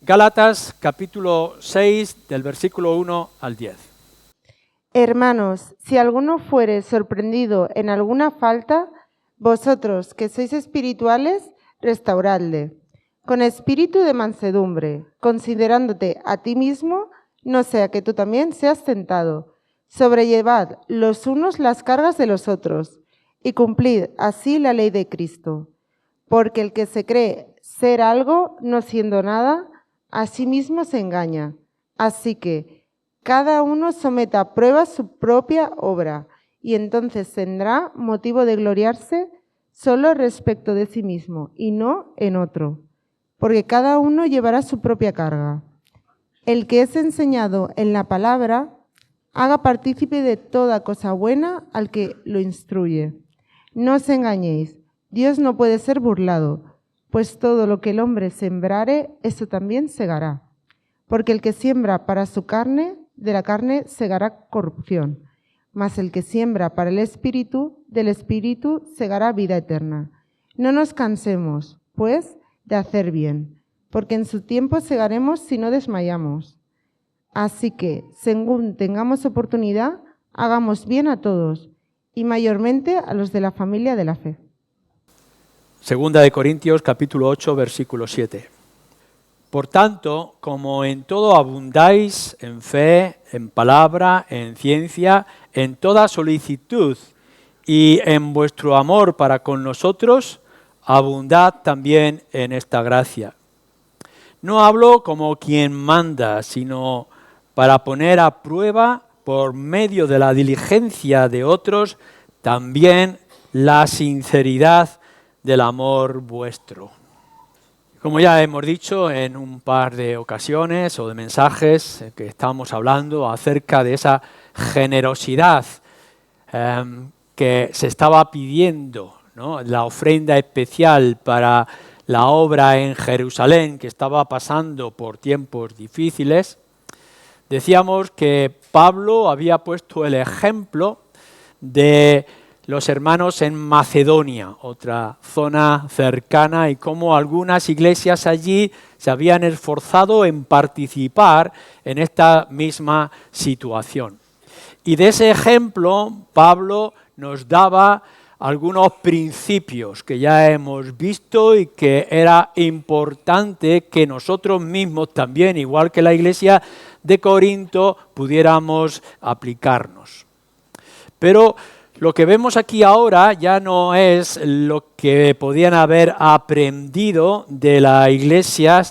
Gálatas capítulo 6 del versículo 1 al 10. Hermanos, si alguno fuere sorprendido en alguna falta, vosotros que sois espirituales, restauradle, con espíritu de mansedumbre, considerándote a ti mismo, no sea que tú también seas tentado. Sobrellevad los unos las cargas de los otros, y cumplid así la ley de Cristo. Porque el que se cree ser algo, no siendo nada, a sí mismo se engaña. Así que cada uno someta a prueba su propia obra, y entonces tendrá motivo de gloriarse solo respecto de sí mismo, y no en otro, porque cada uno llevará su propia carga. El que es enseñado en la palabra, haga partícipe de toda cosa buena al que lo instruye. No os engañéis, Dios no puede ser burlado, pues todo lo que el hombre sembrare, eso también segará. Porque el que siembra para su carne, de la carne segará corrupción, mas el que siembra para el Espíritu, del Espíritu segará vida eterna. No nos cansemos, pues, de hacer bien, porque en su tiempo segaremos si no desmayamos. Así que, según tengamos oportunidad, hagamos bien a todos, y mayormente a los de la familia de la fe. Segunda de Corintios capítulo 8 versículo 7. Por tanto, como en todo abundáis en fe, en palabra, en ciencia, en toda solicitud y en vuestro amor para con nosotros, abundad también en esta gracia. No hablo como quien manda, sino para poner a prueba, por medio de la diligencia de otros, también la sinceridad del amor vuestro. Como ya hemos dicho en un par de ocasiones o de mensajes que estamos hablando acerca de esa generosidad que se estaba pidiendo, ¿no? La ofrenda especial para la obra en Jerusalén, que estaba pasando por tiempos difíciles. Decíamos que Pablo había puesto el ejemplo de los hermanos en Macedonia, otra zona cercana, y cómo algunas iglesias allí se habían esforzado en participar en esta misma situación. Y de ese ejemplo, Pablo nos daba algunos principios que ya hemos visto y que era importante que nosotros mismos también, igual que la iglesia de Corinto, pudiéramos aplicarnos. Pero lo que vemos aquí ahora ya no es lo que podían haber aprendido de la iglesia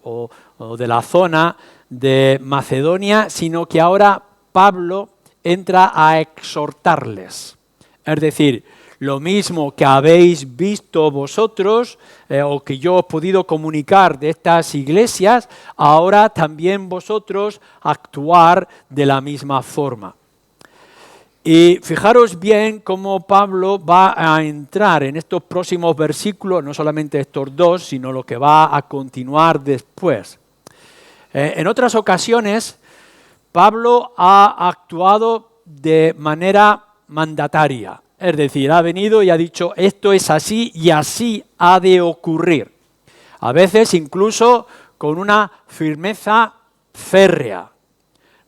o de la zona de Macedonia, sino que ahora Pablo entra a exhortarles. Es decir, lo mismo que habéis visto vosotros o que yo he podido comunicar de estas iglesias, ahora también vosotros actuar de la misma forma. Y fijaros bien cómo Pablo va a entrar en estos próximos versículos, no solamente estos dos, sino lo que va a continuar después. En otras ocasiones, Pablo ha actuado de manera mandataria, es decir, ha venido y ha dicho esto es así y así ha de ocurrir. A veces incluso con una firmeza férrea.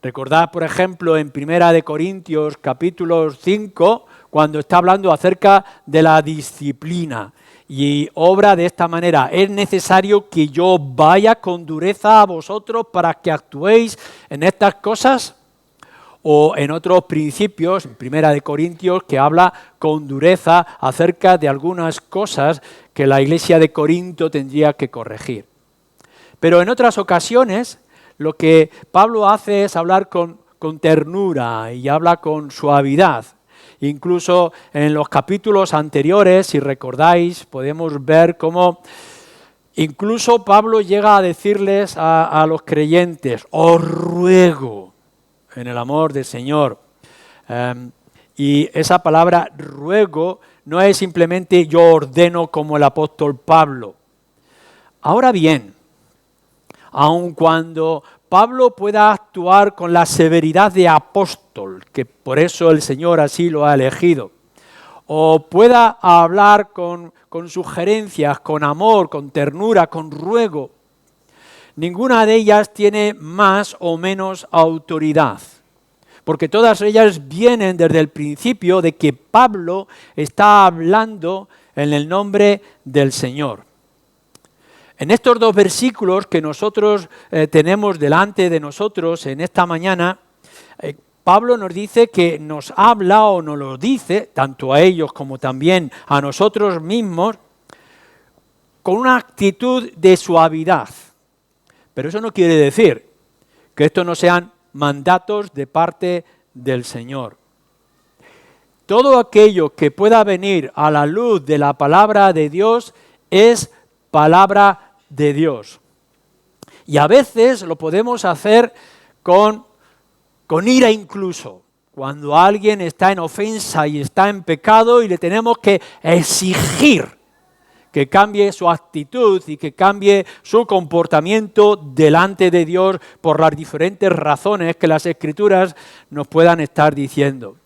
Recordad, por ejemplo, en 1 Corintios capítulo 5, cuando está hablando acerca de la disciplina y obra de esta manera. Es necesario que yo vaya con dureza a vosotros para que actuéis en estas cosas. O en otros principios, en 1 Corintios, que habla con dureza acerca de algunas cosas que la iglesia de Corinto tendría que corregir. Pero en otras ocasiones, lo que Pablo hace es hablar con ternura y habla con suavidad. Incluso en los capítulos anteriores, si recordáis, podemos ver cómo incluso Pablo llega a decirles a los creyentes, os ruego en el amor del Señor. Y esa palabra ruego no es simplemente yo ordeno como el apóstol Pablo. Ahora bien, aun cuando Pablo pueda actuar con la severidad de apóstol, que por eso el Señor así lo ha elegido, o pueda hablar con sugerencias, con amor, con ternura, con ruego, ninguna de ellas tiene más o menos autoridad, porque todas ellas vienen desde el principio de que Pablo está hablando en el nombre del Señor. En estos dos versículos que nosotros tenemos delante de nosotros en esta mañana, Pablo nos dice que nos habla o nos lo dice, tanto a ellos como también a nosotros mismos, con una actitud de suavidad. Pero eso no quiere decir que estos no sean mandatos de parte del Señor. Todo aquello que pueda venir a la luz de la palabra de Dios es palabra de Dios. Y a veces lo podemos hacer con ira incluso, cuando alguien está en ofensa y está en pecado y le tenemos que exigir que cambie su actitud y que cambie su comportamiento delante de Dios por las diferentes razones que las Escrituras nos puedan estar diciendo.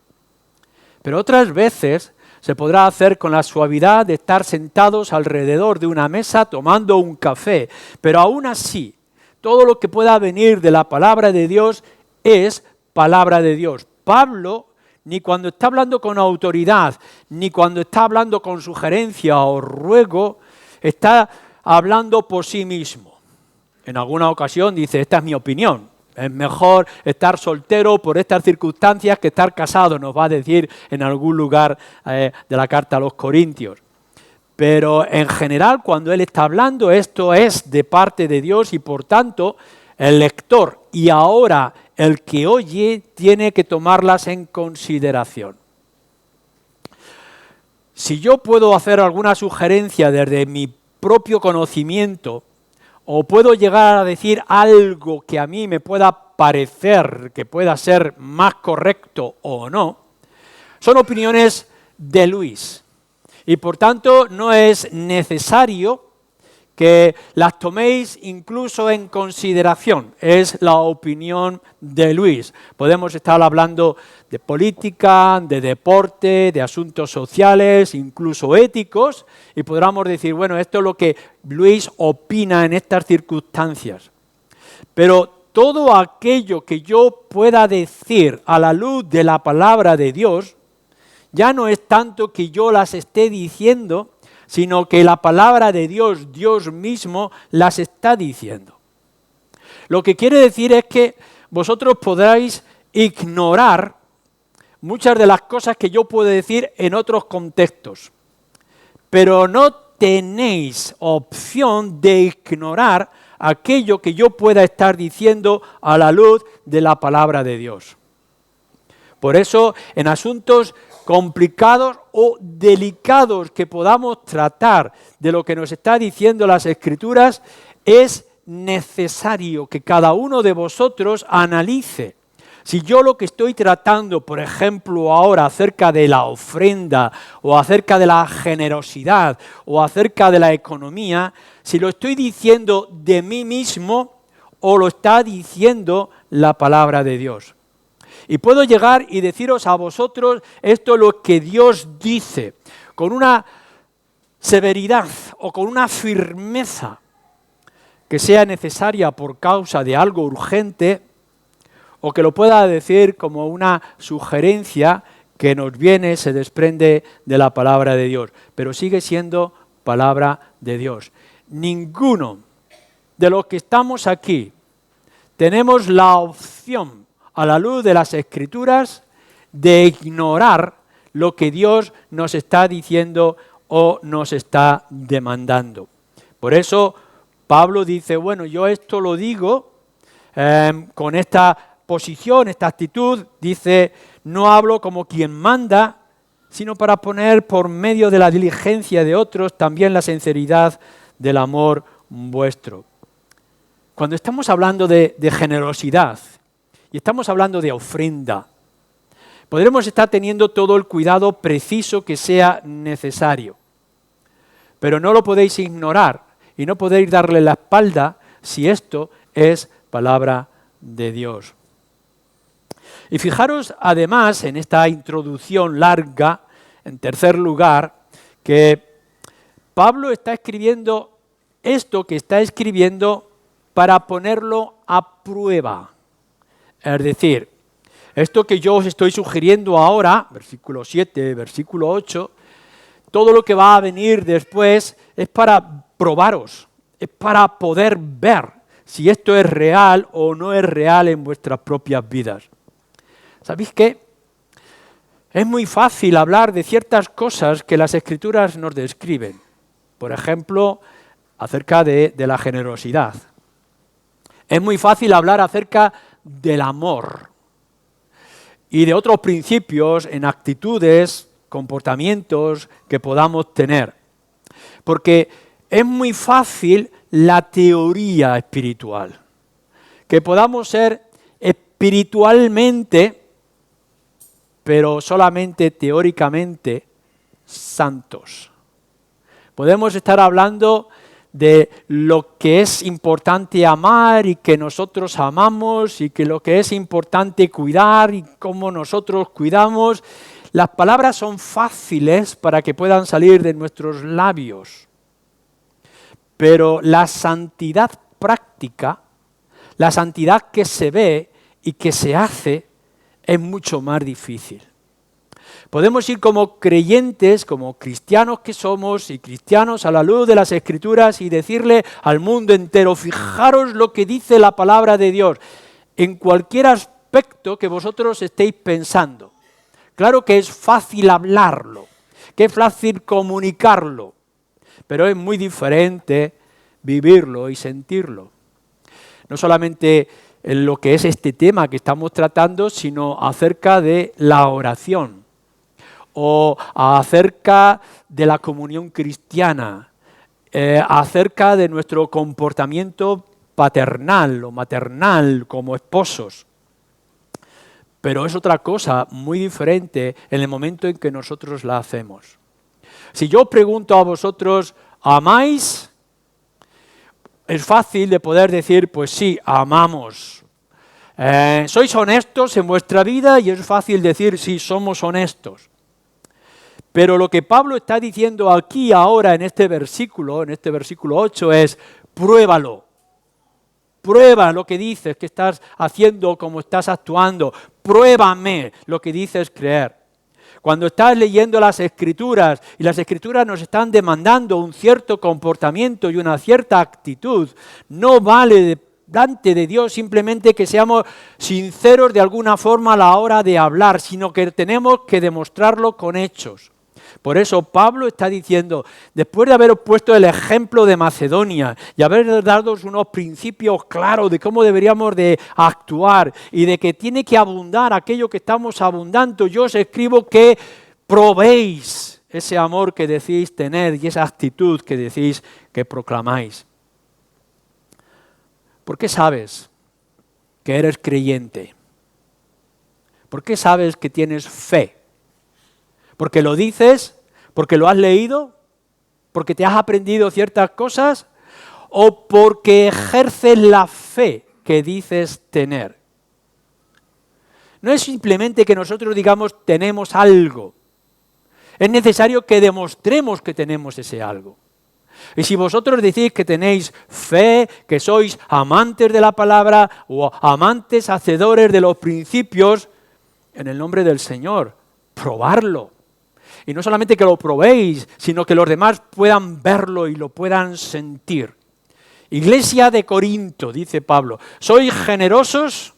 Pero otras veces se podrá hacer con la suavidad de estar sentados alrededor de una mesa tomando un café. Pero aún así, todo lo que pueda venir de la palabra de Dios es palabra de Dios. Pablo, ni cuando está hablando con autoridad, ni cuando está hablando con sugerencia o ruego, está hablando por sí mismo. En alguna ocasión dice, esta es mi opinión. Es mejor estar soltero por estas circunstancias que estar casado, nos va a decir en algún lugar de la carta a los Corintios. Pero en general, cuando él está hablando, esto es de parte de Dios y por tanto el lector y ahora el que oye tiene que tomarlas en consideración. Si yo puedo hacer alguna sugerencia desde mi propio conocimiento, o puedo llegar a decir algo que a mí me pueda parecer que pueda ser más correcto o no, son opiniones de Luis. Y por tanto no es necesario que las toméis incluso en consideración. Es la opinión de Luis. Podemos estar hablando de política, de deporte, de asuntos sociales, incluso éticos, y podríamos decir, bueno, esto es lo que Luis opina en estas circunstancias. Pero todo aquello que yo pueda decir a la luz de la palabra de Dios, ya no es tanto que yo las esté diciendo, sino que la palabra de Dios, Dios mismo, las está diciendo. Lo que quiere decir es que vosotros podráis ignorar muchas de las cosas que yo puedo decir en otros contextos, pero no tenéis opción de ignorar aquello que yo pueda estar diciendo a la luz de la palabra de Dios. Por eso, en asuntos complicados o delicados que podamos tratar de lo que nos está diciendo las Escrituras, es necesario que cada uno de vosotros analice si yo lo que estoy tratando, por ejemplo, ahora acerca de la ofrenda o acerca de la generosidad o acerca de la economía, si lo estoy diciendo de mí mismo o lo está diciendo la palabra de Dios. Y puedo llegar y deciros a vosotros esto es lo que Dios dice, con una severidad o con una firmeza que sea necesaria por causa de algo urgente, o que lo pueda decir como una sugerencia que nos viene, se desprende de la palabra de Dios, pero sigue siendo palabra de Dios. Ninguno de los que estamos aquí tenemos la opción, a la luz de las Escrituras, de ignorar lo que Dios nos está diciendo o nos está demandando. Por eso Pablo dice, bueno, yo esto lo digo con esta posición, esta actitud, dice, no hablo como quien manda, sino para poner por medio de la diligencia de otros también la sinceridad del amor vuestro. Cuando estamos hablando de generosidad y estamos hablando de ofrenda, podremos estar teniendo todo el cuidado preciso que sea necesario, pero no lo podéis ignorar y no podéis darle la espalda si esto es palabra de Dios. Y fijaros además en esta introducción larga, en tercer lugar, que Pablo está escribiendo esto que está escribiendo para ponerlo a prueba. Es decir, esto que yo os estoy sugiriendo ahora, versículo 7, versículo 8, todo lo que va a venir después es para probaros, es para poder ver si esto es real o no es real en vuestras propias vidas. ¿Sabéis qué? Es muy fácil hablar de ciertas cosas que las Escrituras nos describen. Por ejemplo, acerca de la generosidad. Es muy fácil hablar acerca del amor y de otros principios en actitudes, comportamientos que podamos tener. Porque es muy fácil la teoría espiritual, que podamos ser espiritualmente, pero solamente teóricamente, santos. Podemos estar hablando de lo que es importante amar y que nosotros amamos y que lo que es importante cuidar y cómo nosotros cuidamos. Las palabras son fáciles para que puedan salir de nuestros labios, pero la santidad práctica, la santidad que se ve y que se hace, es mucho más difícil. Podemos ir como creyentes, como cristianos que somos y cristianos a la luz de las Escrituras y decirle al mundo entero, fijaros lo que dice la palabra de Dios en cualquier aspecto que vosotros estéis pensando. Claro que es fácil hablarlo, que es fácil comunicarlo, pero es muy diferente vivirlo y sentirlo. No solamente en lo que es este tema que estamos tratando, sino acerca de la oración o acerca de la comunión cristiana, acerca de nuestro comportamiento paternal o maternal como esposos. Pero es otra cosa muy diferente en el momento en que nosotros la hacemos. Si yo pregunto a vosotros, ¿amáis? Es fácil de poder decir, pues sí, amamos. ¿Sois honestos en vuestra vida? Y es fácil decir, sí, somos honestos. Pero lo que Pablo está diciendo aquí ahora en este versículo 8 es, pruébalo. Prueba lo que dices que estás haciendo, cómo estás actuando. Pruébame lo que dices creer. Cuando estás leyendo las Escrituras y las Escrituras nos están demandando un cierto comportamiento y una cierta actitud, no vale delante de Dios simplemente que seamos sinceros de alguna forma a la hora de hablar, sino que tenemos que demostrarlo con hechos. Por eso Pablo está diciendo, después de haberos puesto el ejemplo de Macedonia y haber dado unos principios claros de cómo deberíamos de actuar y de que tiene que abundar aquello que estamos abundando, yo os escribo que probéis ese amor que decís tener y esa actitud que decís que proclamáis. ¿Por qué sabes que eres creyente? ¿Por qué sabes que tienes fe? ¿Porque lo dices? ¿Porque lo has leído? ¿Porque te has aprendido ciertas cosas? ¿O porque ejerces la fe que dices tener? No es simplemente que nosotros digamos tenemos algo. Es necesario que demostremos que tenemos ese algo. Y si vosotros decís que tenéis fe, que sois amantes de la palabra o amantes hacedores de los principios, en el nombre del Señor, probarlo. Y no solamente que lo probéis, sino que los demás puedan verlo y lo puedan sentir. Iglesia de Corinto, dice Pablo, ¿sois generosos?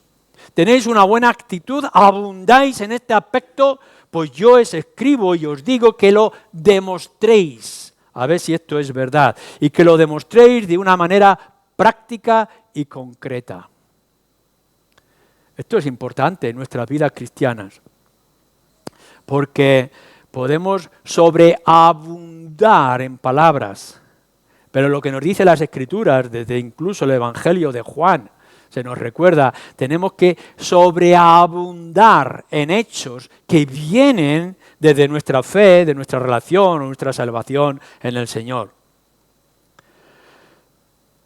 ¿Tenéis una buena actitud? ¿Abundáis en este aspecto? Pues yo os escribo y os digo que lo demostréis. A ver si esto es verdad. Y que lo demostréis de una manera práctica y concreta. Esto es importante en nuestras vidas cristianas. Porque podemos sobreabundar en palabras, pero lo que nos dice las Escrituras, desde incluso el Evangelio de Juan, se nos recuerda, tenemos que sobreabundar en hechos que vienen desde nuestra fe, de nuestra relación o nuestra salvación en el Señor.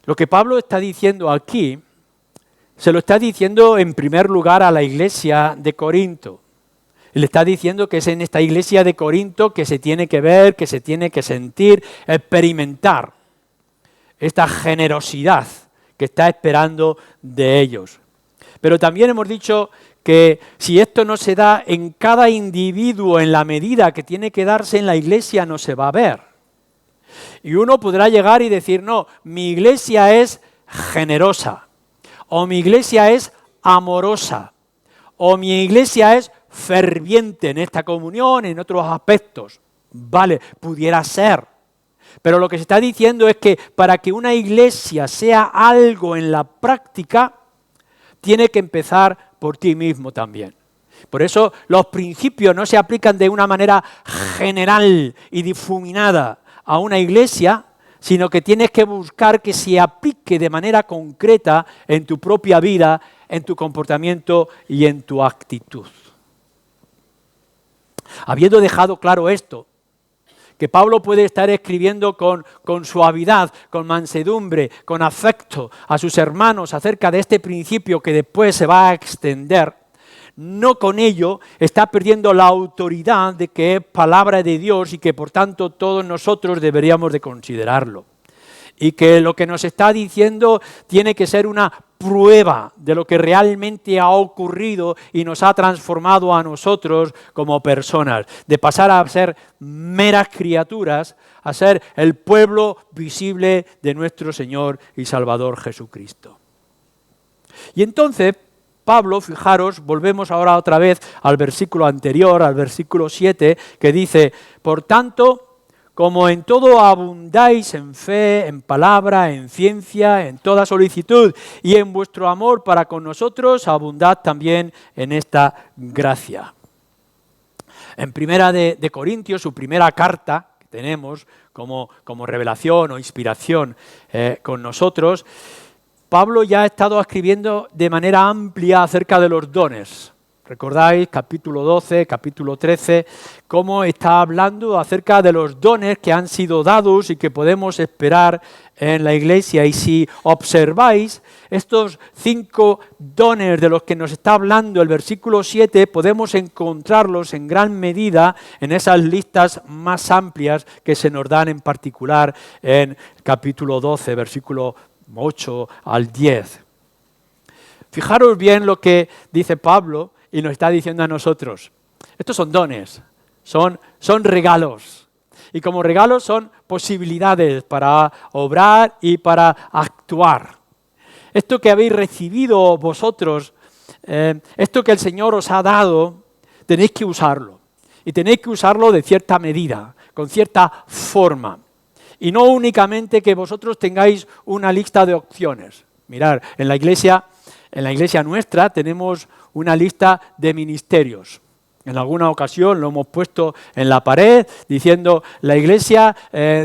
Lo que Pablo está diciendo aquí, se lo está diciendo en primer lugar a la iglesia de Corinto. Le está diciendo que es en esta iglesia de Corinto que se tiene que ver, que se tiene que sentir, experimentar esta generosidad que está esperando de ellos. Pero también hemos dicho que si esto no se da en cada individuo en la medida que tiene que darse en la iglesia, no se va a ver. Y uno podrá llegar y decir, no, mi iglesia es generosa, o mi iglesia es amorosa, o mi iglesia es ferviente en esta comunión, en otros aspectos. Vale, pudiera ser. Pero lo que se está diciendo es que para que una iglesia sea algo en la práctica, tiene que empezar por ti mismo también. Por eso los principios no se aplican de una manera general y difuminada a una iglesia, sino que tienes que buscar que se aplique de manera concreta en tu propia vida, en tu comportamiento y en tu actitud. Habiendo dejado claro esto, que Pablo puede estar escribiendo con suavidad, con mansedumbre, con afecto a sus hermanos acerca de este principio que después se va a extender, no con ello está perdiendo la autoridad de que es palabra de Dios y que por tanto todos nosotros deberíamos de considerarlo. Y que lo que nos está diciendo tiene que ser una prueba de lo que realmente ha ocurrido y nos ha transformado a nosotros como personas, de pasar a ser meras criaturas, a ser el pueblo visible de nuestro Señor y Salvador Jesucristo. Y entonces, Pablo, fijaros, volvemos ahora otra vez al versículo anterior, al versículo 7, que dice, por tanto, como en todo abundáis en fe, en palabra, en ciencia, en toda solicitud y en vuestro amor para con nosotros, abundad también en esta gracia. En Primera de Corintios, su primera carta que tenemos como revelación o inspiración con nosotros, Pablo ya ha estado escribiendo de manera amplia acerca de los dones. Recordáis, capítulo 12, capítulo 13, cómo está hablando acerca de los dones que han sido dados y que podemos esperar en la iglesia. Y si observáis estos 5 dones de los que nos está hablando el versículo 7, podemos encontrarlos en gran medida en esas listas más amplias que se nos dan en particular en capítulo 12, versículo 8 al 10. Fijaros bien lo que dice Pablo y nos está diciendo a nosotros. Estos son dones, son regalos. Y como regalos son posibilidades para obrar y para actuar. Esto que habéis recibido vosotros, esto que el Señor os ha dado, tenéis que usarlo. Y tenéis que usarlo de cierta medida, con cierta forma. Y no únicamente que vosotros tengáis una lista de opciones. Mirad, en la iglesia nuestra tenemos una lista de ministerios. En alguna ocasión lo hemos puesto en la pared diciendo la iglesia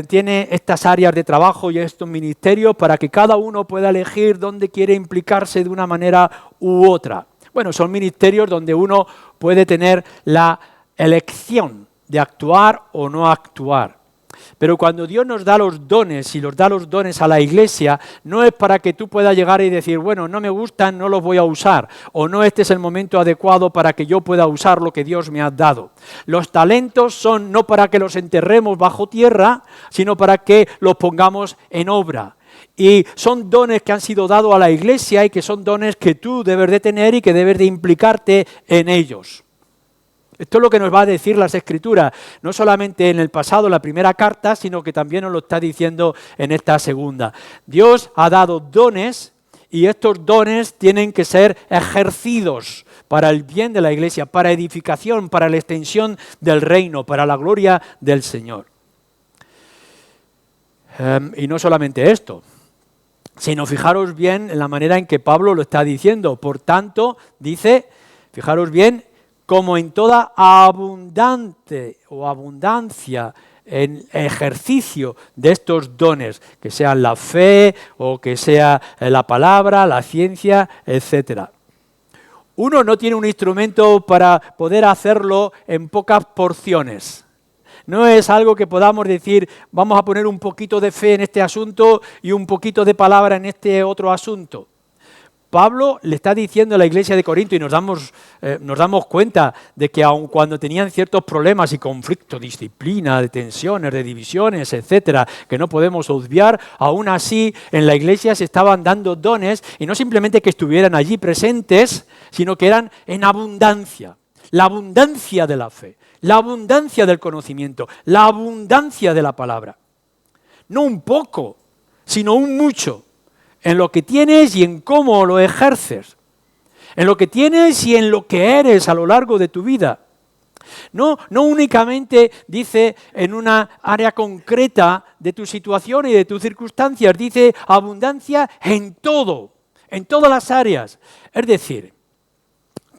tiene estas áreas de trabajo y estos ministerios para que cada uno pueda elegir dónde quiere implicarse de una manera u otra. Bueno, son ministerios donde uno puede tener la elección de actuar o no actuar. Pero cuando Dios nos da los dones y los da los dones a la iglesia, no es para que tú puedas llegar y decir, bueno, no me gustan, no los voy a usar, o no este es el momento adecuado para que yo pueda usar lo que Dios me ha dado. Los talentos son no para que los enterremos bajo tierra, sino para que los pongamos en obra. Y son dones que han sido dados a la iglesia y que son dones que tú debes de tener y que debes de implicarte en ellos. Esto es lo que nos va a decir las Escrituras, no solamente en el pasado, la primera carta, sino que también nos lo está diciendo en esta segunda. Dios ha dado dones y estos dones tienen que ser ejercidos para el bien de la iglesia, para edificación, para la extensión del reino, para la gloria del Señor. Y no solamente esto, sino fijaros bien en la manera en que Pablo lo está diciendo. Por tanto, dice, fijaros bien, como en toda abundante o abundancia en ejercicio de estos dones, que sean la fe o que sea la palabra, la ciencia, etc. Uno no tiene un instrumento para poder hacerlo en pocas porciones. No es algo que podamos decir, vamos a poner un poquito de fe en este asunto y un poquito de palabra en este otro asunto. Pablo le está diciendo a la iglesia de Corinto, y nos damos cuenta de que aun cuando tenían ciertos problemas y conflictos, disciplina, de tensiones, de divisiones, etcétera, que no podemos obviar, aún así en la iglesia se estaban dando dones, y no simplemente que estuvieran allí presentes, sino que eran en abundancia. La abundancia de la fe, la abundancia del conocimiento, la abundancia de la palabra. No un poco, sino un mucho. En lo que tienes y en cómo lo ejerces. En lo que tienes y en lo que eres a lo largo de tu vida. No únicamente dice en una área concreta de tu situación y de tus circunstancias, dice abundancia en todo, en todas las áreas. Es decir,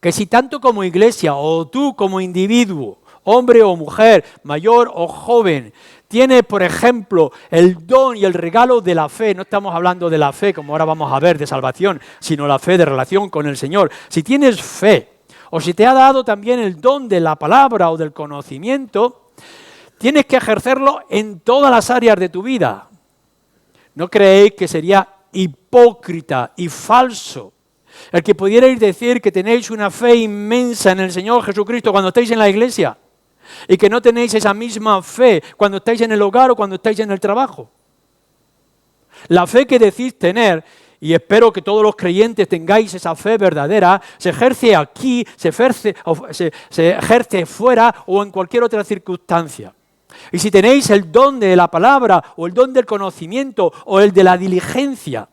que si tanto como iglesia o tú como individuo, hombre o mujer, mayor o joven, tiene, por ejemplo, el don y el regalo de la fe, no estamos hablando de la fe, como ahora vamos a ver, de salvación, sino la fe de relación con el Señor. Si tienes fe, o si te ha dado también el don de la palabra o del conocimiento, tienes que ejercerlo en todas las áreas de tu vida. ¿No creéis que sería hipócrita y falso el que pudierais decir que tenéis una fe inmensa en el Señor Jesucristo cuando estáis en la iglesia? Y que no tenéis esa misma fe cuando estáis en el hogar o cuando estáis en el trabajo. La fe que decís tener, y espero que todos los creyentes tengáis esa fe verdadera, se ejerce aquí, se ejerce fuera o en cualquier otra circunstancia. Y si tenéis el don de la palabra o el don del conocimiento o el de la diligencia,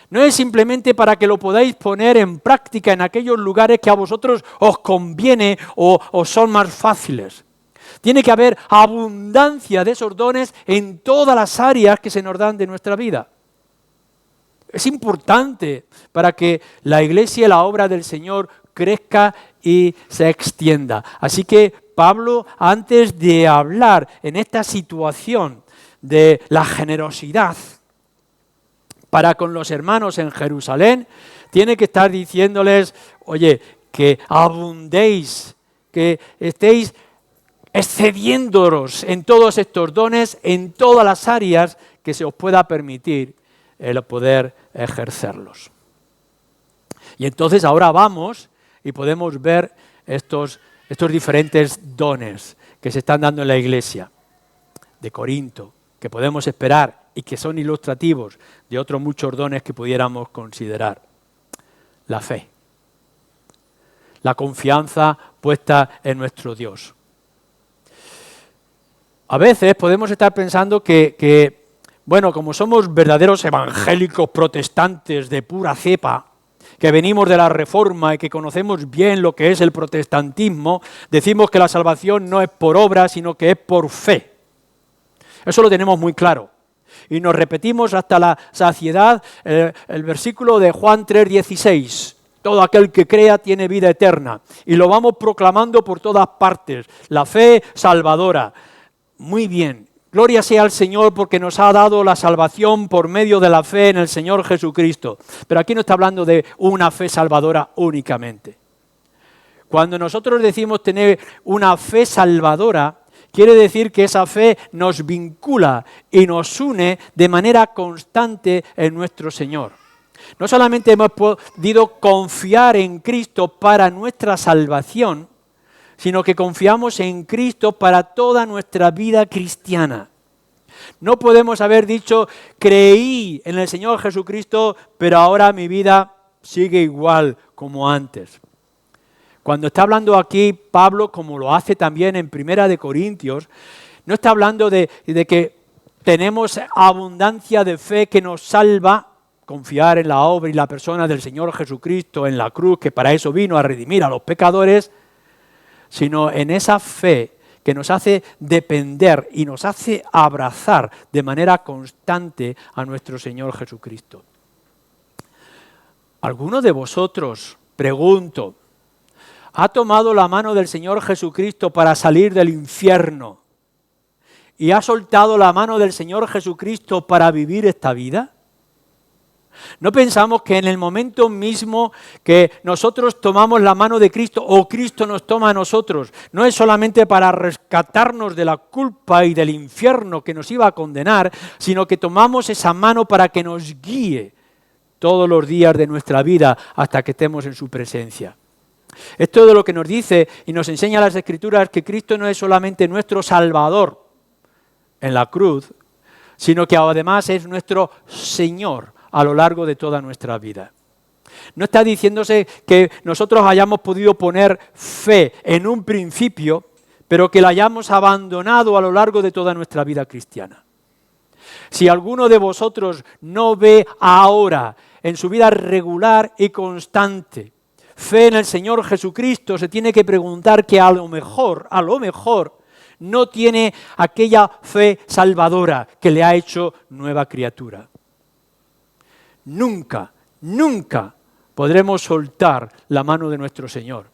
no es simplemente para que lo podáis poner en práctica en aquellos lugares que a vosotros os conviene o os son más fáciles. Tiene que haber abundancia de esos dones en todas las áreas que se nos dan de nuestra vida. Es importante para que la iglesia y la obra del Señor crezca y se extienda. Así que Pablo, antes de hablar en esta situación de la generosidad para con los hermanos en Jerusalén, tiene que estar diciéndoles, oye, que abundéis, que estéis excediéndoos en todos estos dones, en todas las áreas que se os pueda permitir el poder ejercerlos. Y entonces ahora vamos y podemos ver estos diferentes dones que se están dando en la iglesia de Corinto, que podemos esperar y que son ilustrativos de otros muchos dones que pudiéramos considerar. La fe, la confianza puesta en nuestro Dios. A veces podemos estar pensando que bueno, como somos verdaderos evangélicos protestantes de pura cepa, que venimos de la Reforma y que conocemos bien lo que es el protestantismo, decimos que la salvación no es por obra, sino que es por fe. Eso lo tenemos muy claro. Y nos repetimos hasta la saciedad el versículo de Juan 3:16. Todo aquel que crea tiene vida eterna. Y lo vamos proclamando por todas partes. La fe salvadora. Muy bien. Gloria sea al Señor porque nos ha dado la salvación por medio de la fe en el Señor Jesucristo. Pero aquí no está hablando de una fe salvadora únicamente. Cuando nosotros decimos tener una fe salvadora, quiere decir que esa fe nos vincula y nos une de manera constante en nuestro Señor. No solamente hemos podido confiar en Cristo para nuestra salvación, sino que confiamos en Cristo para toda nuestra vida cristiana. No podemos haber dicho, creí en el Señor Jesucristo, pero ahora mi vida sigue igual como antes. Cuando está hablando aquí Pablo, como lo hace también en 1 Corintios, no está hablando de que tenemos abundancia de fe que nos salva, confiar en la obra y la persona del Señor Jesucristo en la cruz, que para eso vino a redimir a los pecadores, sino en esa fe que nos hace depender y nos hace abrazar de manera constante a nuestro Señor Jesucristo. ¿Alguno de vosotros, pregunto, ha tomado la mano del Señor Jesucristo para salir del infierno y ha soltado la mano del Señor Jesucristo para vivir esta vida? ¿No pensamos que en el momento mismo que nosotros tomamos la mano de Cristo o Cristo nos toma a nosotros, no es solamente para rescatarnos de la culpa y del infierno que nos iba a condenar, sino que tomamos esa mano para que nos guíe todos los días de nuestra vida hasta que estemos en su presencia. Es todo lo que nos dice y nos enseña las Escrituras, que Cristo no es solamente nuestro Salvador en la cruz, sino que además es nuestro Señor a lo largo de toda nuestra vida. No está diciéndose que nosotros hayamos podido poner fe en un principio, pero que la hayamos abandonado a lo largo de toda nuestra vida cristiana. Si alguno de vosotros no ve ahora en su vida regular y constante fe en el Señor Jesucristo, se tiene que preguntar que a lo mejor, no tiene aquella fe salvadora que le ha hecho nueva criatura. Nunca podremos soltar la mano de nuestro Señor.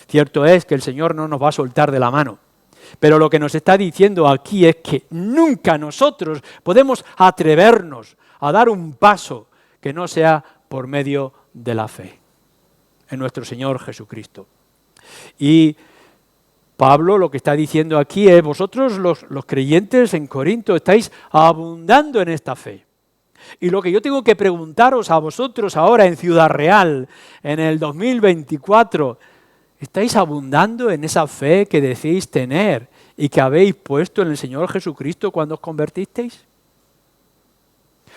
Cierto es que el Señor no nos va a soltar de la mano, pero lo que nos está diciendo aquí es que nunca nosotros podemos atrevernos a dar un paso que no sea por medio de la fe en nuestro Señor Jesucristo. Y Pablo lo que está diciendo aquí es: vosotros los creyentes en Corinto estáis abundando en esta fe. Y lo que yo tengo que preguntaros a vosotros ahora en Ciudad Real, en el 2024, ¿estáis abundando en esa fe que decís tener y que habéis puesto en el Señor Jesucristo cuando os convertisteis?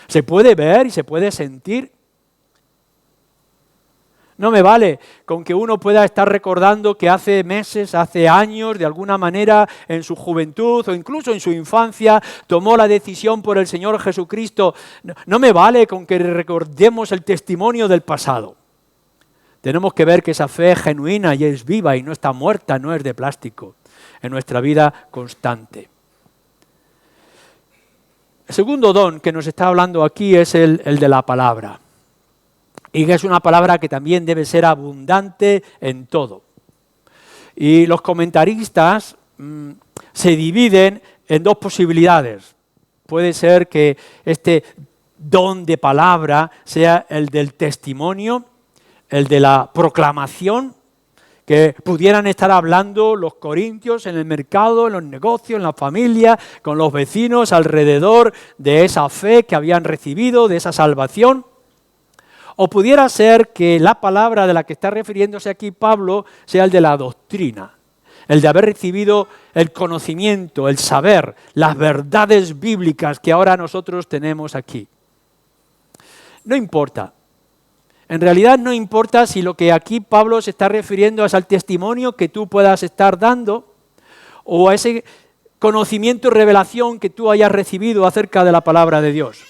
¿Se puede ver y se puede sentir? No me vale con que uno pueda estar recordando que hace meses, hace años, de alguna manera, en su juventud o incluso en su infancia, tomó la decisión por el Señor Jesucristo. No me vale con que recordemos el testimonio del pasado. Tenemos que ver que esa fe es genuina y es viva y no está muerta, no es de plástico, en nuestra vida constante. El segundo don que nos está hablando aquí es el de la palabra. Y que es una palabra que también debe ser abundante en todo. Y los comentaristas se dividen en dos posibilidades. Puede ser que este don de palabra sea el del testimonio, el de la proclamación, que pudieran estar hablando los corintios en el mercado, en los negocios, en la familia, con los vecinos alrededor de esa fe que habían recibido, de esa salvación. O pudiera ser que la palabra de la que está refiriéndose aquí Pablo sea el de la doctrina, el de haber recibido el conocimiento, el saber, las verdades bíblicas que ahora nosotros tenemos aquí. No importa. En realidad no importa si lo que aquí Pablo se está refiriendo es al testimonio que tú puedas estar dando o a ese conocimiento y revelación que tú hayas recibido acerca de la palabra de Dios.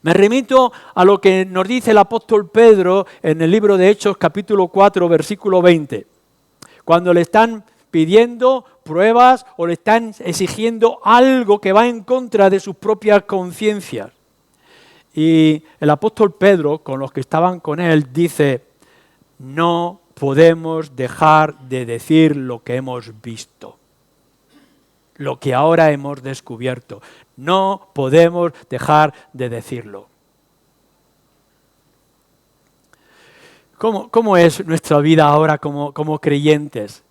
Me remito a lo que nos dice el apóstol Pedro en el libro de Hechos, capítulo 4, versículo 20. Cuando le están pidiendo pruebas o le están exigiendo algo que va en contra de sus propias conciencias. Y el apóstol Pedro, con los que estaban con él, dice: no podemos dejar de decir lo que hemos visto, lo que ahora hemos descubierto. No podemos dejar de decirlo. ¿Cómo es nuestra vida ahora como creyentes?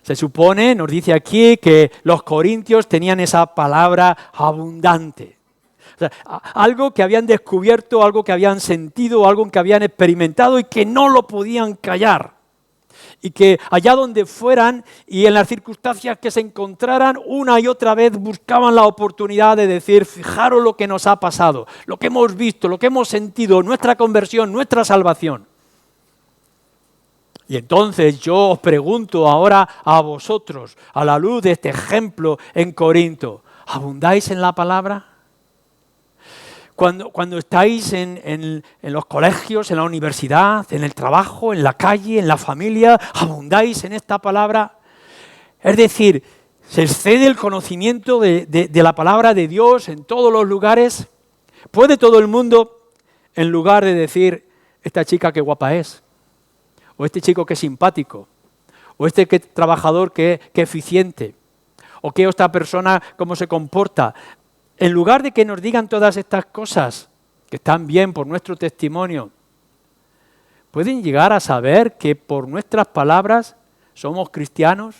Se supone, nos dice aquí, que los corintios tenían esa palabra abundante. O sea, algo que habían descubierto, algo que habían sentido, algo que habían experimentado y que no lo podían callar. Y que allá donde fueran y en las circunstancias que se encontraran, una y otra vez buscaban la oportunidad de decir: fijaros lo que nos ha pasado, lo que hemos visto, lo que hemos sentido, nuestra conversión, nuestra salvación. Y entonces yo os pregunto ahora a vosotros, a la luz de este ejemplo en Corinto, ¿abundáis en la palabra? Cuando estáis en los colegios, en la universidad, en el trabajo, en la calle, en la familia, ¿abundáis en esta palabra? Es decir, ¿se excede el conocimiento de la palabra de Dios en todos los lugares? ¿Puede todo el mundo, en lugar de decir: esta chica qué guapa es, o este chico qué simpático, o este qué trabajador qué eficiente, o qué esta persona cómo se comporta, en lugar de que nos digan todas estas cosas que están bien por nuestro testimonio, pueden llegar a saber que por nuestras palabras somos cristianos,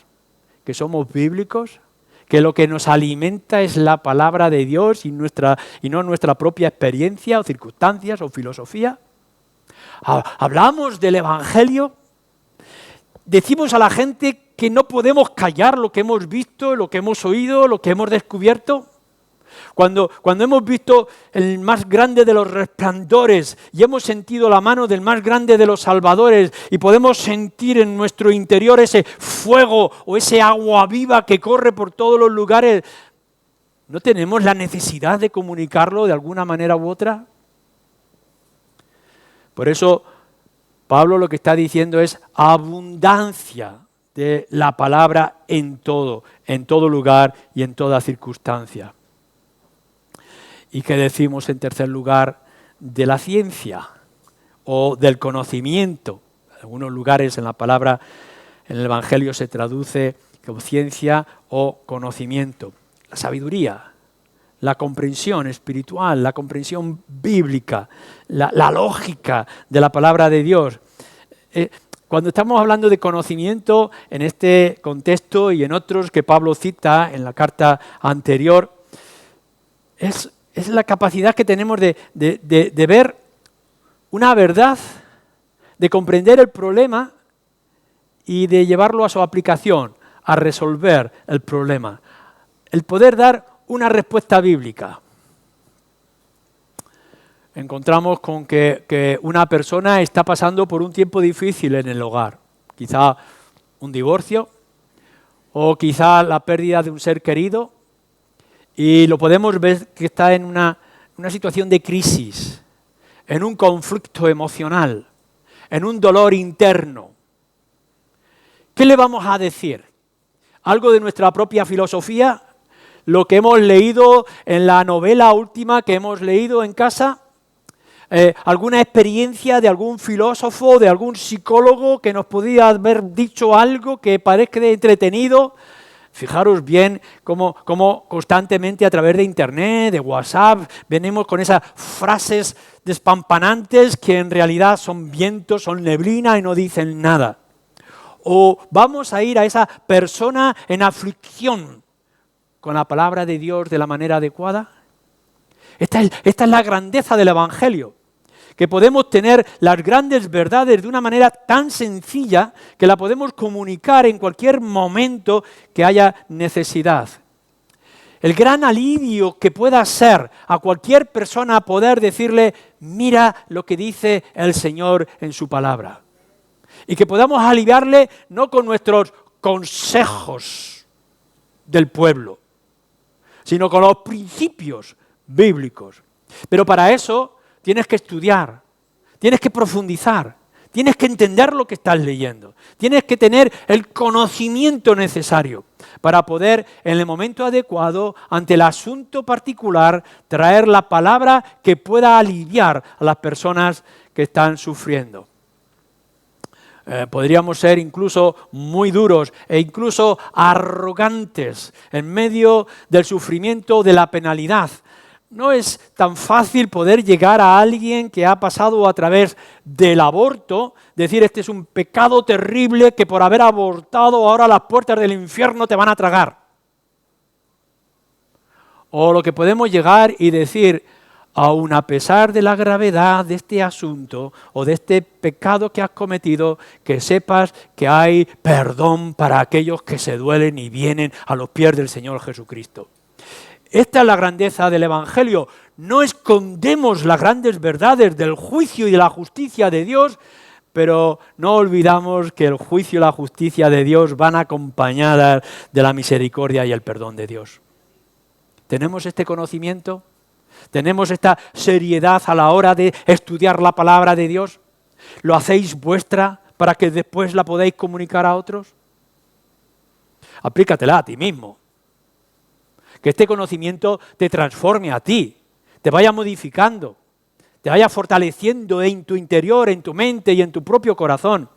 que somos bíblicos, que lo que nos alimenta es la palabra de Dios y no nuestra propia experiencia o circunstancias o filosofía. Hablamos del Evangelio, decimos a la gente que no podemos callar lo que hemos visto, lo que hemos oído, lo que hemos descubierto. Cuando hemos visto el más grande de los resplandores y hemos sentido la mano del más grande de los salvadores y podemos sentir en nuestro interior ese fuego o ese agua viva que corre por todos los lugares, ¿no tenemos la necesidad de comunicarlo de alguna manera u otra? Por eso Pablo lo que está diciendo es abundancia de la palabra en todo lugar y en toda circunstancia. ¿Y qué decimos en tercer lugar de la ciencia o del conocimiento? En algunos lugares en la palabra, en el Evangelio se traduce como ciencia o conocimiento. La sabiduría, la comprensión espiritual, la comprensión bíblica, la lógica de la palabra de Dios. Cuando estamos hablando de conocimiento en este contexto y en otros que Pablo cita en la carta anterior, es la capacidad que tenemos de ver una verdad, de comprender el problema y de llevarlo a su aplicación, a resolver el problema. El poder dar una respuesta bíblica. Encontramos con que una persona está pasando por un tiempo difícil en el hogar. Quizá un divorcio o quizá la pérdida de un ser querido. Y lo podemos ver que está en una situación de crisis, en un conflicto emocional, en un dolor interno. ¿Qué le vamos a decir? ¿Algo de nuestra propia filosofía? ¿Lo que hemos leído en la novela última que hemos leído en casa? ¿Alguna experiencia de algún filósofo, de algún psicólogo que nos podía haber dicho algo que parezca entretenido? Fijaros bien cómo constantemente a través de internet, de WhatsApp, venimos con esas frases despampanantes que en realidad son vientos, son neblina y no dicen nada. O vamos a ir a esa persona en aflicción con la palabra de Dios de la manera adecuada. Esta es la grandeza del Evangelio. Que podemos tener las grandes verdades de una manera tan sencilla que la podemos comunicar en cualquier momento que haya necesidad. El gran alivio que pueda ser a cualquier persona poder decirle, mira lo que dice el Señor en su palabra. Y que podamos aliviarle no con nuestros consejos del pueblo, sino con los principios bíblicos. Pero para eso tienes que estudiar, tienes que profundizar, tienes que entender lo que estás leyendo, tienes que tener el conocimiento necesario para poder, en el momento adecuado, ante el asunto particular, traer la palabra que pueda aliviar a las personas que están sufriendo. Podríamos ser incluso muy duros e incluso arrogantes en medio del sufrimiento, de la penalidad. No es tan fácil poder llegar a alguien que ha pasado a través del aborto, decir este es un pecado terrible que por haber abortado ahora las puertas del infierno te van a tragar. O lo que podemos llegar y decir, aun a pesar de la gravedad de este asunto o de este pecado que has cometido, que sepas que hay perdón para aquellos que se duelen y vienen a los pies del Señor Jesucristo. Esta es la grandeza del Evangelio. No escondemos las grandes verdades del juicio y de la justicia de Dios, pero no olvidamos que el juicio y la justicia de Dios van acompañadas de la misericordia y el perdón de Dios. ¿Tenemos este conocimiento? ¿Tenemos esta seriedad a la hora de estudiar la palabra de Dios? ¿Lo hacéis vuestra para que después la podáis comunicar a otros? Aplícatela a ti mismo. Que este conocimiento te transforme a ti, te vaya modificando, te vaya fortaleciendo en tu interior, en tu mente y en tu propio corazón,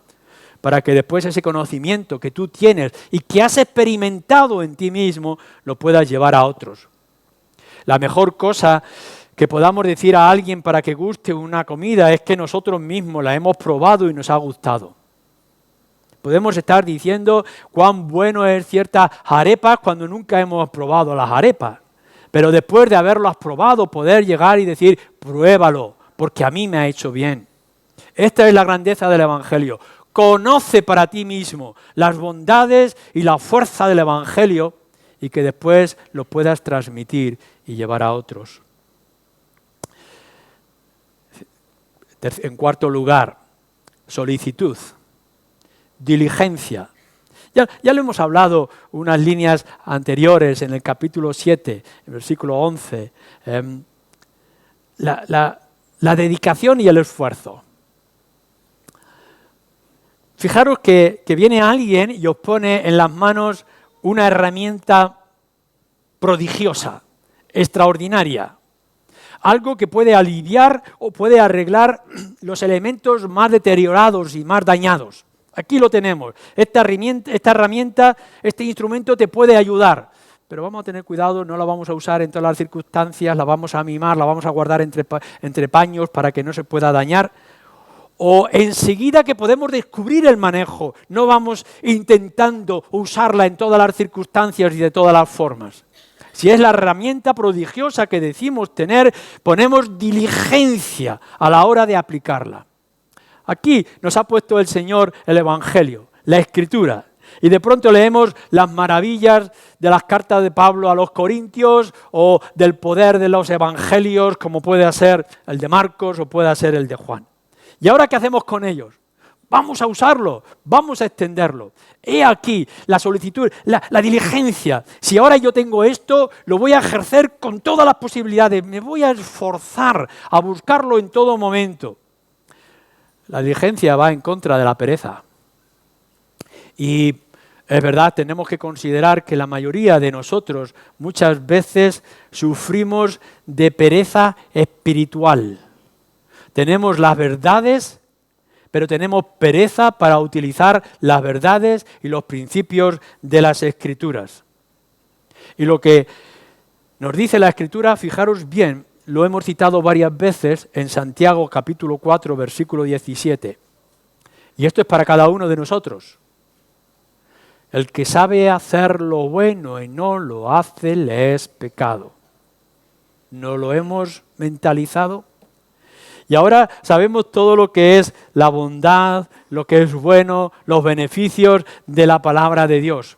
para que después ese conocimiento que tú tienes y que has experimentado en ti mismo, lo puedas llevar a otros. La mejor cosa que podamos decir a alguien para que guste una comida es que nosotros mismos la hemos probado y nos ha gustado. Podemos estar diciendo cuán bueno es ciertas arepas cuando nunca hemos probado las arepas. Pero después de haberlas probado, poder llegar y decir, pruébalo, porque a mí me ha hecho bien. Esta es la grandeza del Evangelio. Conoce para ti mismo las bondades y la fuerza del Evangelio y que después lo puedas transmitir y llevar a otros. En cuarto lugar, solicitud, diligencia. Ya lo hemos hablado unas líneas anteriores en el capítulo 7, el versículo 11. La dedicación y el esfuerzo. Fijaros que viene alguien y os pone en las manos una herramienta prodigiosa, extraordinaria. Algo que puede aliviar o puede arreglar los elementos más deteriorados y más dañados. Aquí lo tenemos. Esta herramienta, este instrumento te puede ayudar. Pero vamos a tener cuidado, no la vamos a usar en todas las circunstancias, la vamos a mimar, la vamos a guardar entre paños para que no se pueda dañar. O enseguida que podemos descubrir el manejo, no vamos intentando usarla en todas las circunstancias y de todas las formas. Si es la herramienta prodigiosa que decimos tener, ponemos diligencia a la hora de aplicarla. Aquí nos ha puesto el Señor el Evangelio, la Escritura. Y de pronto leemos las maravillas de las cartas de Pablo a los Corintios o del poder de los Evangelios, como puede ser el de Marcos o puede ser el de Juan. ¿Y ahora qué hacemos con ellos? Vamos a usarlo, vamos a extenderlo. He aquí la solicitud, la diligencia. Si ahora yo tengo esto, lo voy a ejercer con todas las posibilidades. Me voy a esforzar a buscarlo en todo momento. La diligencia va en contra de la pereza. Y es verdad, tenemos que considerar que la mayoría de nosotros muchas veces sufrimos de pereza espiritual. Tenemos las verdades, pero tenemos pereza para utilizar las verdades y los principios de las Escrituras. Y lo que nos dice la Escritura, fijaros bien, lo hemos citado varias veces en Santiago capítulo 4, versículo 17. Y esto es para cada uno de nosotros. El que sabe hacer lo bueno y no lo hace, le es pecado. ¿No lo hemos mentalizado? Y ahora sabemos todo lo que es la bondad, lo que es bueno, los beneficios de la palabra de Dios.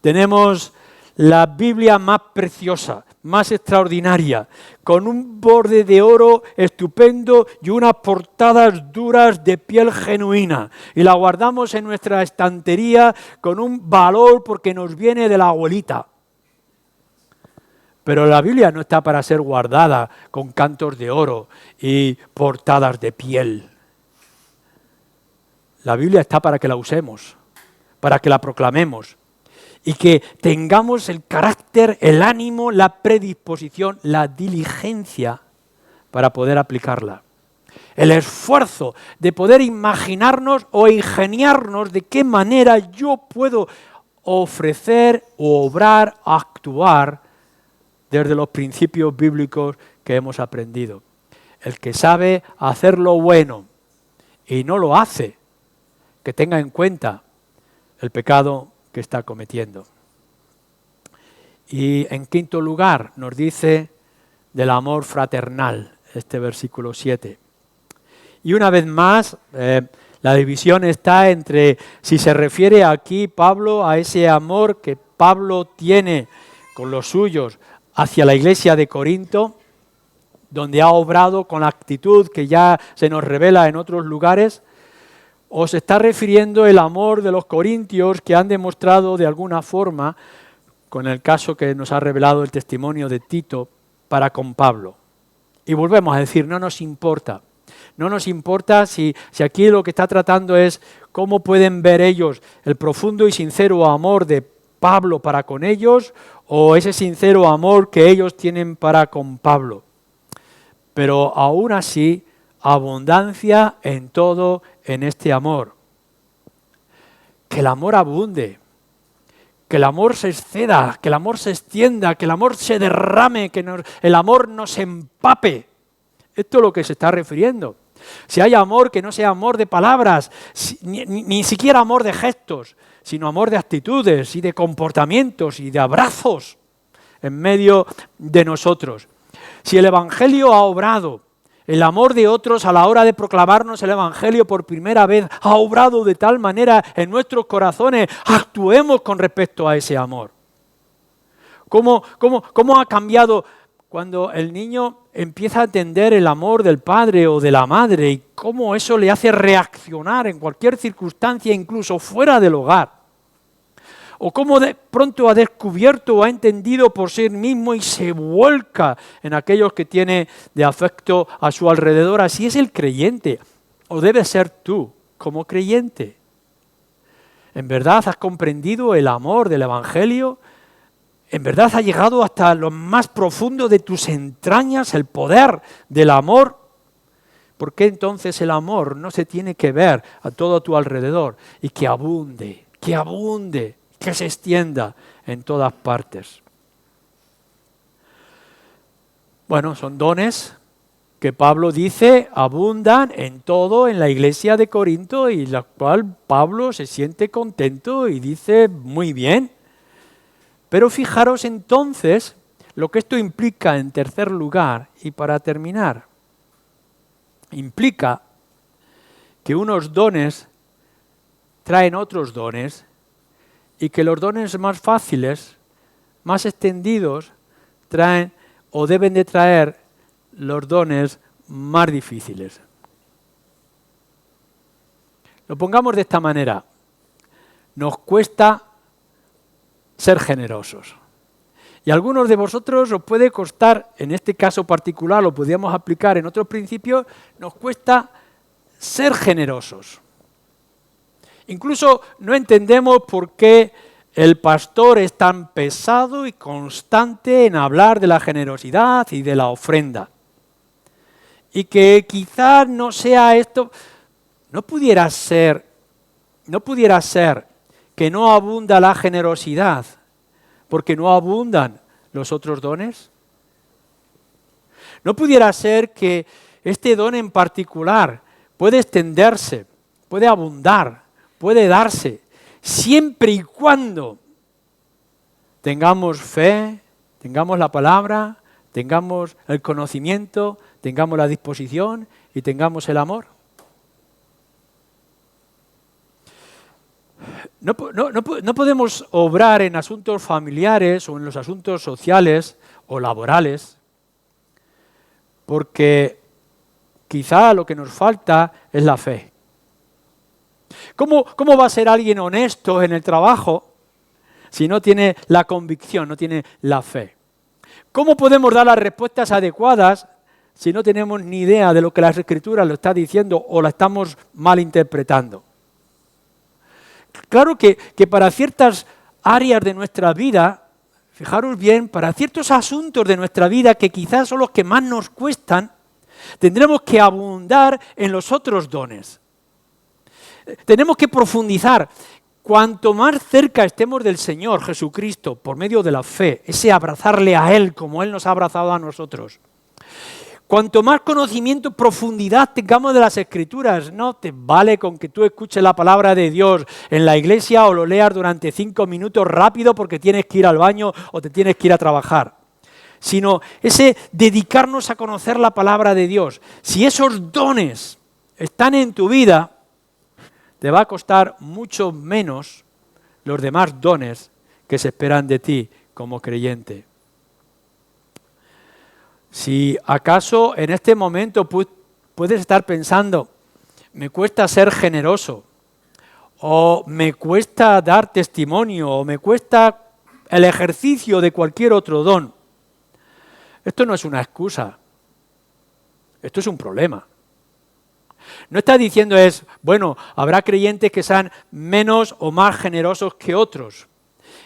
Tenemos la Biblia más preciosa, más extraordinaria, con un borde de oro estupendo y unas portadas duras de piel genuina. Y la guardamos en nuestra estantería con un valor porque nos viene de la abuelita. Pero la Biblia no está para ser guardada con cantos de oro y portadas de piel. La Biblia está para que la usemos, para que la proclamemos y que tengamos el carácter, el ánimo, la predisposición, la diligencia para poder aplicarla. El esfuerzo de poder imaginarnos o ingeniarnos de qué manera yo puedo ofrecer o obrar, actuar desde los principios bíblicos que hemos aprendido. El que sabe hacer lo bueno y no lo hace, que tenga en cuenta el pecado que está cometiendo. Y en quinto lugar nos dice del amor fraternal, este versículo 7. Y una vez más, la división está entre si se refiere aquí Pablo a ese amor que Pablo tiene con los suyos hacia la iglesia de Corinto, donde ha obrado con la actitud que ya se nos revela en otros lugares, o se está refiriendo el amor de los corintios que han demostrado de alguna forma, con el caso que nos ha revelado el testimonio de Tito, para con Pablo. Y volvemos a decir, no nos importa. No nos importa si aquí lo que está tratando es cómo pueden ver ellos el profundo y sincero amor de Pablo para con ellos o ese sincero amor que ellos tienen para con Pablo. Pero aún así, abundancia en todo en este amor. Que el amor abunde, que el amor se exceda, que el amor se extienda, que el amor se derrame, que el amor nos empape. Esto es lo que se está refiriendo. Si hay amor, que no sea amor de palabras, ni siquiera amor de gestos, sino amor de actitudes y de comportamientos y de abrazos en medio de nosotros. Si el Evangelio ha obrado, el amor de otros a la hora de proclamarnos el Evangelio por primera vez ha obrado de tal manera en nuestros corazones, actuemos con respecto a ese amor. ¿Cómo ha cambiado cuando el niño empieza a entender el amor del padre o de la madre y cómo eso le hace reaccionar en cualquier circunstancia, incluso fuera del hogar? O cómo de pronto ha descubierto o ha entendido por sí mismo y se vuelca en aquellos que tiene de afecto a su alrededor. Así es el creyente, o debes ser tú como creyente. ¿En verdad has comprendido el amor del Evangelio? ¿En verdad ha llegado hasta lo más profundo de tus entrañas el poder del amor? ¿Por qué entonces el amor no se tiene que ver a todo tu alrededor y que abunde, que se extienda en todas partes? Bueno, son dones que Pablo dice abundan en todo en la iglesia de Corinto y la cual Pablo se siente contento y dice muy bien. Pero fijaros entonces lo que esto implica en tercer lugar y para terminar. Implica que unos dones traen otros dones y que los dones más fáciles, más extendidos, traen o deben de traer los dones más difíciles. Lo pongamos de esta manera. Nos cuesta ser generosos. Y a algunos de vosotros os puede costar, en este caso particular, lo podríamos aplicar en otros principios, nos cuesta ser generosos. Incluso no entendemos por qué el pastor es tan pesado y constante en hablar de la generosidad y de la ofrenda. Y que quizás no sea esto, no pudiera ser que no abunda la generosidad porque no abundan los otros dones. ¿No pudiera ser que este don en particular puede extenderse, puede abundar, puede darse, siempre y cuando tengamos fe, tengamos la palabra, tengamos el conocimiento, tengamos la disposición y tengamos el amor? No podemos obrar en asuntos familiares o en los asuntos sociales o laborales porque quizá lo que nos falta es la fe. ¿Cómo va a ser alguien honesto en el trabajo si no tiene la convicción, no tiene la fe? ¿Cómo podemos dar las respuestas adecuadas si no tenemos ni idea de lo que las Escrituras lo está diciendo o la estamos malinterpretando? Claro que para ciertas áreas de nuestra vida, fijaros bien, para ciertos asuntos de nuestra vida que quizás son los que más nos cuestan, tendremos que abundar en los otros dones. Tenemos que profundizar. Cuanto más cerca estemos del Señor Jesucristo por medio de la fe, ese abrazarle a Él como Él nos ha abrazado a nosotros, cuanto más conocimiento, profundidad tengamos de las Escrituras, no te vale con que tú escuches la palabra de Dios en la iglesia o lo leas durante 5 minutos rápido porque tienes que ir al baño o te tienes que ir a trabajar, sino ese dedicarnos a conocer la palabra de Dios. Si esos dones están en tu vida, te va a costar mucho menos los demás dones que se esperan de ti como creyente. Si acaso en este momento puedes estar pensando, me cuesta ser generoso, o me cuesta dar testimonio, o me cuesta el ejercicio de cualquier otro don, esto no es una excusa, esto es un problema. No está diciendo bueno, habrá creyentes que sean menos o más generosos que otros,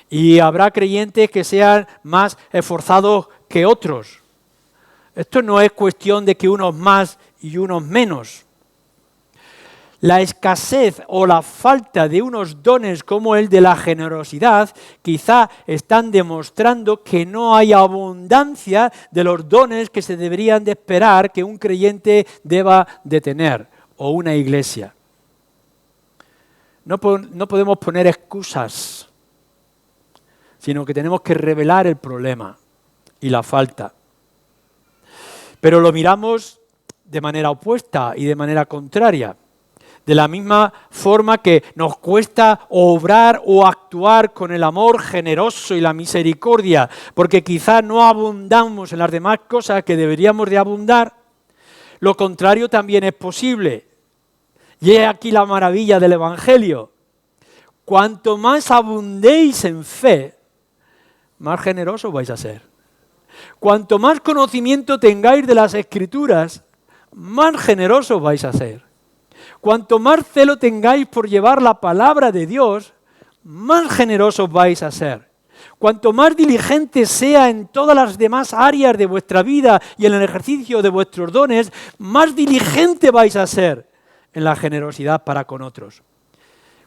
y habrá creyentes que sean más esforzados que otros. Esto no es cuestión de que unos más y unos menos. La escasez o la falta de unos dones como el de la generosidad quizá están demostrando que no hay abundancia de los dones que se deberían de esperar que un creyente deba de tener o una iglesia. No podemos poner excusas, sino que tenemos que revelar el problema y la falta. Pero lo miramos de manera opuesta y de manera contraria. De la misma forma que nos cuesta obrar o actuar con el amor generoso y la misericordia, porque quizá no abundamos en las demás cosas que deberíamos de abundar, lo contrario también es posible. Y he aquí la maravilla del Evangelio. Cuanto más abundéis en fe, más generosos vais a ser. Cuanto más conocimiento tengáis de las Escrituras, más generosos vais a ser. Cuanto más celo tengáis por llevar la palabra de Dios, más generosos vais a ser. Cuanto más diligente sea en todas las demás áreas de vuestra vida y en el ejercicio de vuestros dones, más diligente vais a ser en la generosidad para con otros.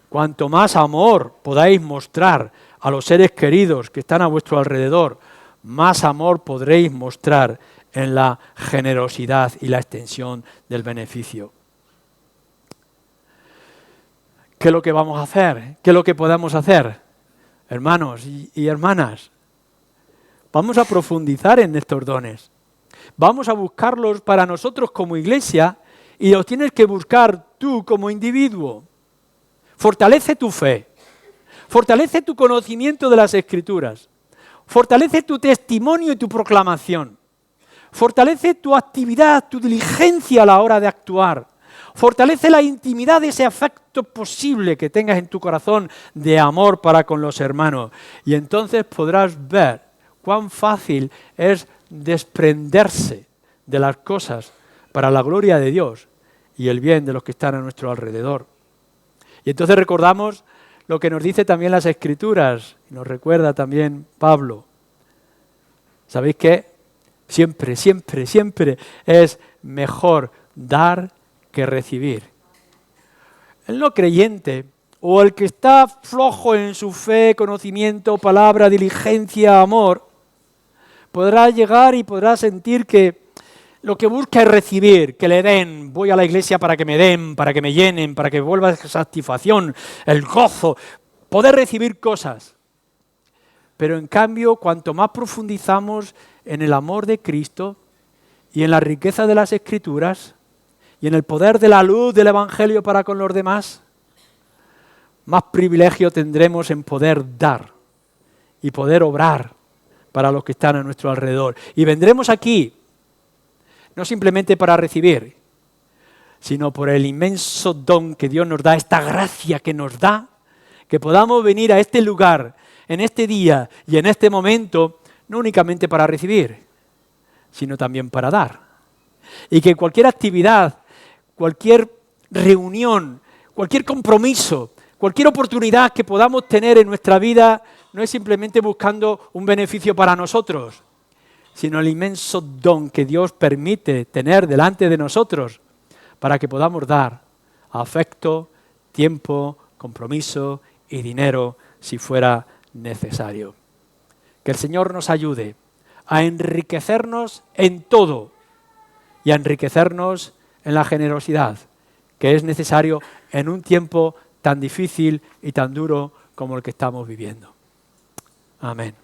Cuanto más amor podáis mostrar a los seres queridos que están a vuestro alrededor, más amor podréis mostrar en la generosidad y la extensión del beneficio. ¿Qué es lo que vamos a hacer? ¿Qué es lo que podemos hacer? Hermanos y hermanas, vamos a profundizar en estos dones. Vamos a buscarlos para nosotros como iglesia y los tienes que buscar tú como individuo. Fortalece tu fe, fortalece tu conocimiento de las Escrituras, fortalece tu testimonio y tu proclamación, fortalece tu actividad, tu diligencia a la hora de actuar. Fortalece la intimidad de ese afecto posible que tengas en tu corazón de amor para con los hermanos. Y entonces podrás ver cuán fácil es desprenderse de las cosas para la gloria de Dios y el bien de los que están a nuestro alrededor. Y entonces recordamos lo que nos dice también las Escrituras, y nos recuerda también Pablo. ¿Sabéis qué? Siempre, siempre, siempre es mejor dar que recibir. El no creyente o el que está flojo en su fe, conocimiento, palabra, diligencia, amor, podrá llegar y podrá sentir que lo que busca es recibir, que le den. Voy a la iglesia para que me den, para que me llenen, para que vuelva esa satisfacción, el gozo, poder recibir cosas. Pero en cambio, cuanto más profundizamos en el amor de Cristo y en la riqueza de las Escrituras, y en el poder de la luz del Evangelio para con los demás, más privilegio tendremos en poder dar y poder obrar para los que están a nuestro alrededor. Y vendremos aquí, no simplemente para recibir, sino por el inmenso don que Dios nos da, esta gracia que nos da, que podamos venir a este lugar, en este día y en este momento, no únicamente para recibir, sino también para dar. Y que cualquier actividad, cualquier reunión, cualquier compromiso, cualquier oportunidad que podamos tener en nuestra vida no es simplemente buscando un beneficio para nosotros, sino el inmenso don que Dios permite tener delante de nosotros para que podamos dar afecto, tiempo, compromiso y dinero si fuera necesario. Que el Señor nos ayude a enriquecernos en todo y a enriquecernos en la generosidad, que es necesario en un tiempo tan difícil y tan duro como el que estamos viviendo. Amén.